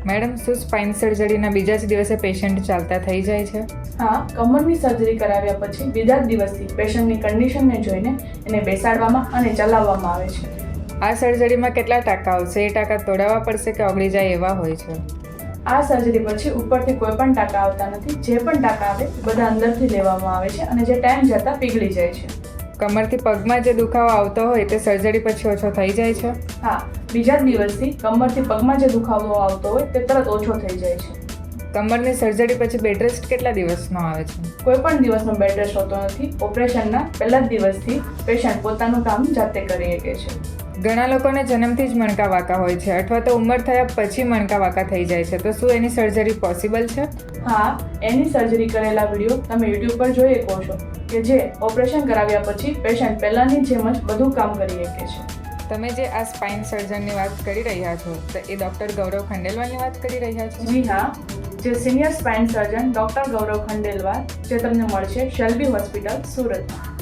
Madam, શું spine સર્જરીના બીજા જ દિવસે પેશન્ટ ચાલતા થઈ જાય છે? હા, કમરની સર્જરી કરાવ્યા પછી બીજા જ દિવસથી પેશન્ટની કન્ડિશનને જોઈને એને બેસાડવામાં અને ચલાવવામાં આવે છે. આ સર્જરીમાં કેટલા ટાંકા આવશે? એ ટાંકા તોડાવવા પડશે કે ઓગળી જાય એવા હોય છે? આ સર્જરી પછી ઉપરથી કોઈ પણ ટાંકા આવતા નથી. જે પણ ટાંકા આવે બધા અંદરથી લેવામાં આવે છે અને જે ટાઈમ જતાં પીગળી જાય છે. કમરથી પગમાં જે દુખાવો આવતો હોય તે સર્જરી પછી ઓછો થઈ જાય છે? હા, બીજા જ દિવસથી કમરથી પગમાં જે દુખાવો આવતો હોય તે તરત ઓછો થઈ જાય છે. કમરની સર્જરી પછી બેડ રેસ્ટ કેટલા દિવસનો આવે છે? કોઈ પણ દિવસનો બેડ રેસ્ટ હોતો નથી. ઓપરેશનના પહેલા જ દિવસથી પેશન્ટ પોતાનું કામ જાતે કરી શકે છે. ઘણા લોકોને જન્મથી જ મણકા વાંકા હોય છે અથવા તો ઉંમર થયા પછી મણકા વાંકા થઈ જાય છે, તો શું એની સર્જરી પોસિબલ છે? હા, એની સર્જરી કરેલા વિડીયો તમે યુટ્યુબ પર જોઈ શકો છો કે જે ઓપરેશન કરાવ્યા પછી પેશન્ટ પહેલાંની જેમ જ બધું કામ કરી શકે છે. તમે જે આ સ્પાઇન સર્જનની વાત કરી રહ્યા છો તો એ ડૉક્ટર ગૌરવ ખંડેલવાલની વાત કરી રહ્યા છો? જી હા, જે સિનિયર સ્પાઇન સર્જન ડૉક્ટર ગૌરવ ખંડેલવાલ જે તમને મળશે શેલ્બી હોસ્પિટલ, સુરતમાં.